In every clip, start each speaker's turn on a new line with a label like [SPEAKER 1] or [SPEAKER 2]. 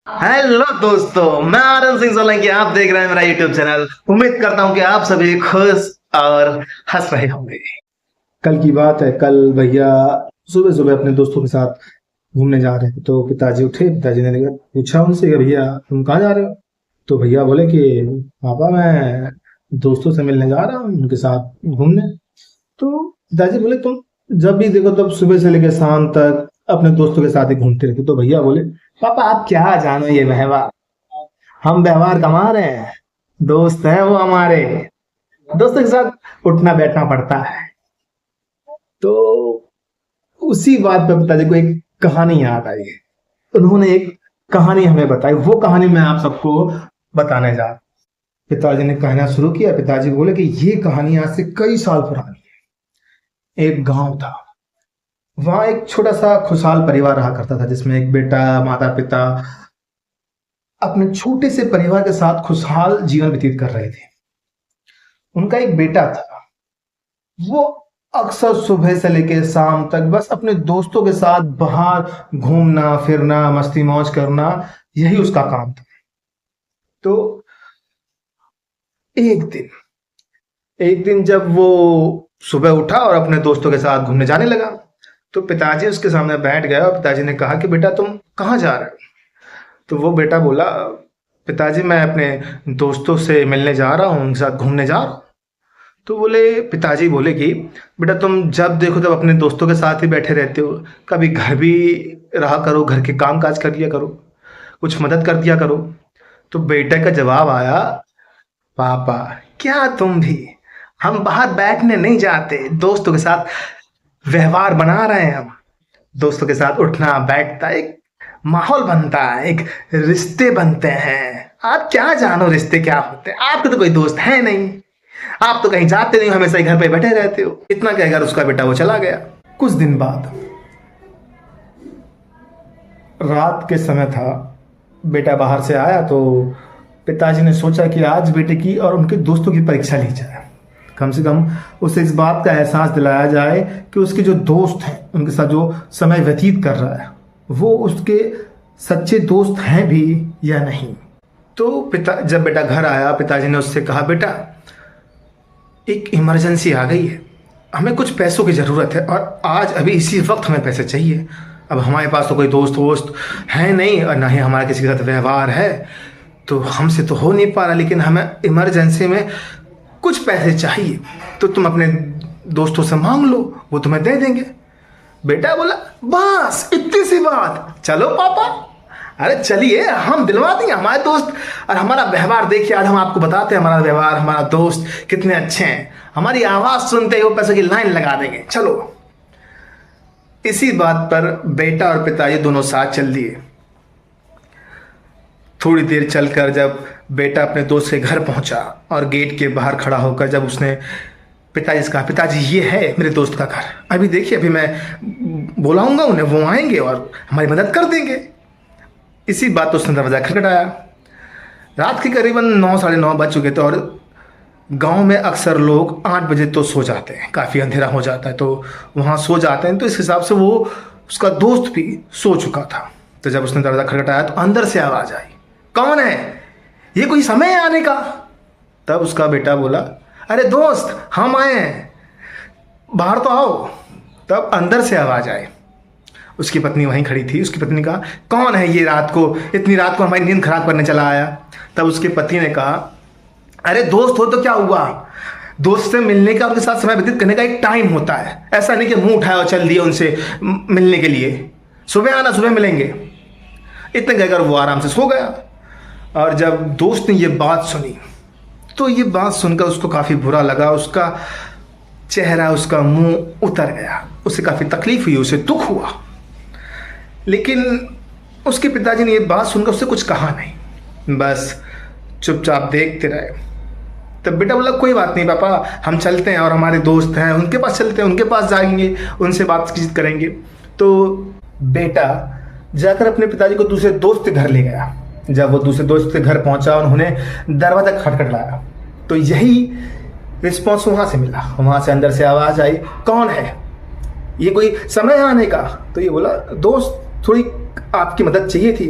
[SPEAKER 1] Hello दोस्तों, मैं आनंद सिंह सोलंकी। आप देख रहे हैं मेरा यूट्यूब चैनल। उम्मीद करता हूं कि आप सभी खुश और हंस रहे होंगे।
[SPEAKER 2] कल की बात है। कल भैया सुबह सुबह अपने दोस्तों के साथ घूमने जा रहे थे, तो पिताजी उठे। पिताजी ने पूछा उनसे कि भैया तुम कहाँ जा रहे हो? तो भैया बोले कि पापा मैं दोस्तों से मिलने जा रहा हूँ, उनके साथ घूमने। तो पिताजी बोले तुम जब भी देखो तब सुबह से लेकर शाम तक अपने दोस्तों के साथ ही घूमते रहते। तो भैया बोले पापा आप क्या जानो ये व्यवहार, हम व्यवहार कमा रहे हैं, दोस्त हैं वो हमारे, दोस्तों के साथ उठना बैठना पड़ता है। तो उसी बात पे पिताजी को एक कहानी याद आई है। उन्होंने एक कहानी हमें बताई, वो कहानी मैं आप सबको बताने जा रहा हूं। पिताजी ने कहना शुरू किया। पिताजी बोले कि ये कहानी आज से कई साल पुरानी है। एक गांव था, वहां एक छोटा सा खुशहाल परिवार रहा करता था, जिसमें एक बेटा, माता पिता अपने छोटे से परिवार के साथ खुशहाल जीवन व्यतीत कर रहे थे। उनका एक बेटा था, वो अक्सर सुबह से लेकर शाम तक बस अपने दोस्तों के साथ बाहर घूमना फिरना, मस्ती मौज करना, यही उसका काम था। तो एक दिन एक दिन जब वो सुबह उठा और अपने दोस्तों के साथ घूमने जाने लगा, तो पिताजी उसके सामने बैठ गए और पिताजी ने कहा कि बेटा तुम कहाँ जा रहे हो? तो वो बेटा बोला, पिताजी मैं अपने दोस्तों से मिलने जा रहा हूँ, उनके साथ घूमने जा रहा हूँ। तो पिताजी बोले कि बेटा तुम जब देखो तब अपने दोस्तों के साथ ही बैठे रहते हो, कभी घर भी रहा करो, घर के काम काज कर लिया करो, कुछ मदद कर दिया करो। तो बेटे का जवाब आया, पापा क्या तुम भी, हम बाहर बैठने नहीं जाते, दोस्तों के साथ व्यवहार बना रहे हैं। हम दोस्तों के साथ उठना बैठता, एक माहौल बनता है, एक रिश्ते बनते हैं। आप क्या जानो रिश्ते क्या होते हैं, आपके तो कोई दोस्त है नहीं, आप तो कहीं जाते नहीं हो, हमेशा ही घर पे बैठे रहते हो। इतना कहकर उसका बेटा वो चला गया। कुछ दिन बाद रात के समय था, बेटा बाहर से आया तो पिताजी ने सोचा कि आज बेटे की और उनके दोस्तों की परीक्षा ली जाए। कम से कम उसे इस बात का एहसास दिलाया जाए कि उसके जो दोस्त हैं, उनके साथ जो समय व्यतीत कर रहा है, वो उसके सच्चे दोस्त हैं भी या नहीं। तो जब बेटा घर आया, पिताजी ने उससे कहा, बेटा एक इमरजेंसी आ गई है, हमें कुछ पैसों की ज़रूरत है और आज अभी इसी वक्त हमें पैसे चाहिए। अब हमारे पास तो कोई दोस्त वोस्त है नहीं और ना ही हमारा किसी के साथ व्यवहार है, तो हमसे तो हो नहीं पा रहा, लेकिन हमें इमरजेंसी में कुछ पैसे चाहिए, तो तुम अपने दोस्तों से मांग लो, वो तुम्हें दे देंगे। बेटा बोला बस इतनी सी बात, चलो पापा, अरे चलिए हम दिलवा देंगे, हमारे दोस्त और हमारा व्यवहार देखिए, आज हम आपको बताते हैं हमारा व्यवहार, हमारा दोस्त कितने अच्छे हैं, हमारी आवाज़ सुनते ही वो पैसों की लाइन लगा देंगे, चलो। इसी बात पर बेटा और पिताजी दोनों साथ चल दिए। थोड़ी देर चलकर जब बेटा अपने दोस्त के घर पहुंचा और गेट के बाहर खड़ा होकर जब उसने पिताजी से कहा, पिताजी ये है मेरे दोस्त का घर, अभी देखिए, अभी मैं बुलाऊंगा उन्हें, वो आएंगे और हमारी मदद कर देंगे। इसी बात तो उसने दरवाज़ा खटखटाया। रात के करीबन 9 साढ़े 9 बज चुके थे और गांव में अक्सर लोग 8 बजे तो सो जाते हैं, काफ़ी अंधेरा हो जाता है तो वहाँ सो जाते हैं। तो इस हिसाब से वो उसका दोस्त भी सो चुका था। तो जब उसने दरवाज़ा खटखटाया तो अंदर से आवाज़ आई, कौन है, ये कोई समय है आने का? तब उसका बेटा बोला, अरे दोस्त हम आए हैं, बाहर तो आओ। तब अंदर से आवाज़ आई। उसकी पत्नी वहीं खड़ी थी। उसकी पत्नी ने कहा, कौन है ये रात को, इतनी रात को हमारी नींद खराब करने चला आया? तब उसके पति ने कहा, अरे दोस्त हो तो क्या हुआ, दोस्त से मिलने का, उनके साथ समय व्यतीत करने का एक टाइम होता है, ऐसा नहीं कि मुंह उठाया और चल दिए उनसे मिलने के लिए, सुबह आना, सुबह मिलेंगे। इतने कहकर वो आराम से सो गया। और जब दोस्त ने ये बात सुनी तो ये बात सुनकर उसको काफ़ी बुरा लगा, उसका चेहरा, उसका मुंह उतर गया, उसे काफ़ी तकलीफ हुई, उसे दुख हुआ। लेकिन उसके पिताजी ने ये बात सुनकर उससे कुछ कहा नहीं, बस चुपचाप देखते रहे। तब बेटा बोला, कोई बात नहीं पापा, हम चलते हैं और हमारे दोस्त हैं उनके पास चलते हैं, उनके पास जाएंगे, उनसे बातचीत करेंगे। तो बेटा जाकर अपने पिताजी को दूसरे दोस्त के घर ले गया। जब वो दूसरे दोस्त के घर पहुंचा, उन्होंने दरवाजा खटखटाया तो यही रिस्पॉन्स वहां से मिला। वहां से अंदर से आवाज़ आई, कौन है, ये कोई समय है आने का? तो ये बोला, दोस्त थोड़ी आपकी मदद चाहिए थी,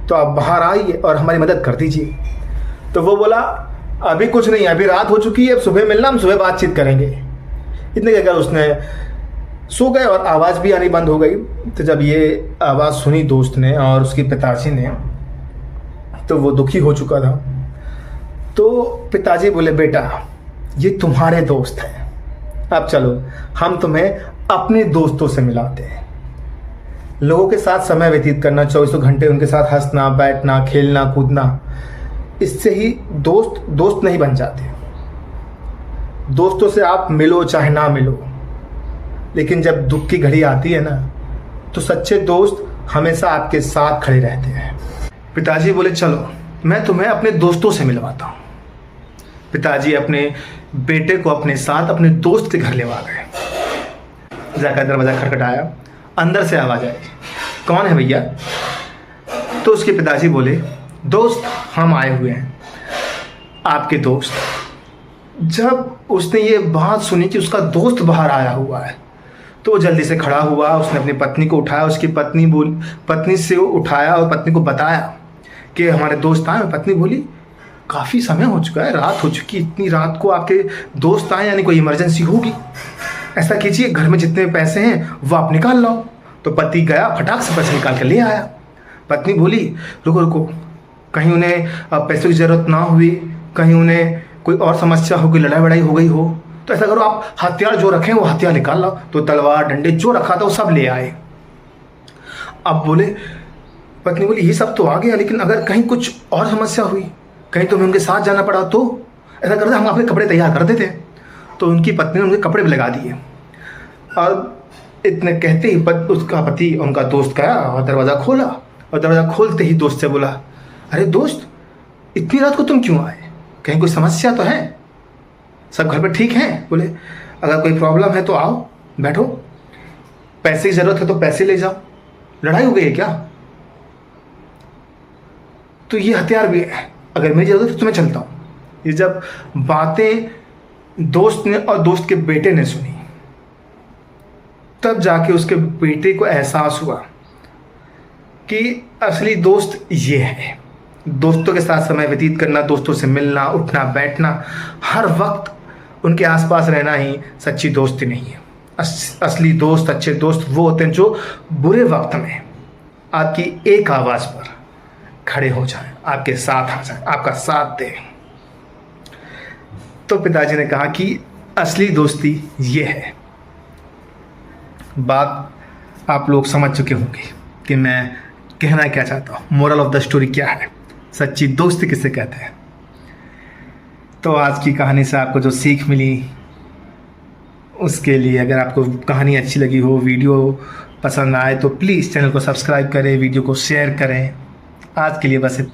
[SPEAKER 2] तो आप बाहर आइए और हमारी मदद कर दीजिए। तो वो बोला अभी कुछ नहीं, अभी रात हो चुकी है, अब सुबह मिलना, हम सुबह बातचीत करेंगे। इतने कहकर उसने सो गए और आवाज़ भी आनी बंद हो गई। तो जब ये आवाज़ सुनी दोस्त ने और उसके पिताजी ने, तो वो दुखी हो चुका था। तो पिताजी बोले बेटा ये तुम्हारे दोस्त हैं, अब चलो हम तुम्हें अपने दोस्तों से मिलाते हैं। लोगों के साथ समय व्यतीत करना, 24 घंटे उनके साथ हंसना, बैठना, खेलना, कूदना, इससे ही दोस्त नहीं बन जाते। दोस्तों से आप मिलो चाहे ना मिलो, लेकिन जब दुख की घड़ी आती है ना, तो सच्चे दोस्त हमेशा आपके साथ खड़े रहते हैं। पिताजी बोले चलो मैं तुम्हें अपने दोस्तों से मिलवाता हूँ। पिताजी अपने बेटे को अपने साथ अपने दोस्त के घर ले आ गए। जाकर दरवाज़ा खटखटाया, अंदर से आवाज़ आई, कौन है भैया? तो उसके पिताजी बोले दोस्त हम आए हुए हैं, आपके दोस्त। जब उसने ये बात सुनी कि उसका दोस्त बाहर आया हुआ है, तो वो जल्दी से खड़ा हुआ, उसने अपनी पत्नी को उठाया, उसकी पत्नी से उठाया और पत्नी को बताया कि हमारे दोस्त आए। पत्नी बोली काफ़ी समय हो चुका है, रात हो चुकी, इतनी रात को आपके दोस्त आए, यानी कोई इमरजेंसी होगी। ऐसा कीजिए घर में जितने पैसे हैं वो आप निकाल लो। तो पति गया, फटाक से पैसे निकाल कर ले आया। पत्नी बोली रुको रुको, कहीं उन्हें पैसों की ज़रूरत ना हुई, कहीं उन्हें कोई और समस्या हो, कोई लड़ाई वड़ाई हो गई हो, तो ऐसा करो आप हथियार जो रखें वो हथियार निकाल लो। तो तलवार डंडे जो रखा था वो सब ले आए। अब बोले पत्नी बोली ये सब तो आ गया, लेकिन अगर कहीं कुछ और समस्या हुई, कहीं तुम्हें उनके साथ जाना पड़ा, तो ऐसा करते हम अपने कपड़े तैयार कर देते। तो उनकी पत्नी ने उनके कपड़े भी लगा दिए। और इतने कहते ही उसका पति, उनका दोस्त गया और दरवाज़ा खोला, और दरवाज़ा खोलते ही दोस्त से बोला अरे दोस्त इतनी रात को तुम क्यों आए, कहीं कोई समस्या तो है, सब घर पे ठीक हैं? बोले अगर कोई प्रॉब्लम है तो आओ बैठो, पैसे की ज़रूरत है तो पैसे ले जाओ, लड़ाई हो गई है क्या? तो ये हथियार भी है, अगर मेरी ज़रूरत है तो मैं चलता हूँ। ये जब बातें दोस्त ने और दोस्त के बेटे ने सुनी, तब जाके उसके बेटे को एहसास हुआ कि असली दोस्त ये है। दोस्तों के साथ समय व्यतीत करना, दोस्तों से मिलना, उठना बैठना, हर वक्त उनके आसपास रहना ही सच्ची दोस्ती नहीं है। असली दोस्त, अच्छे दोस्त वो होते हैं जो बुरे वक्त में आपकी एक आवाज़ पर खड़े हो जाएं, आपके साथ आ जाएं, आपका साथ दें। तो पिताजी ने कहा कि असली दोस्ती ये है। बात आप लोग समझ चुके होंगे कि मैं कहना क्या चाहता हूँ, मोरल ऑफ द स्टोरी क्या है, सच्ची दोस्ती किसे कहते हैं। तो आज की कहानी से आपको जो सीख मिली, उसके लिए अगर आपको कहानी अच्छी लगी हो, वीडियो पसंद आए, तो प्लीज़ चैनल को सब्सक्राइब करें, वीडियो को शेयर करें। आज के लिए बस इतना।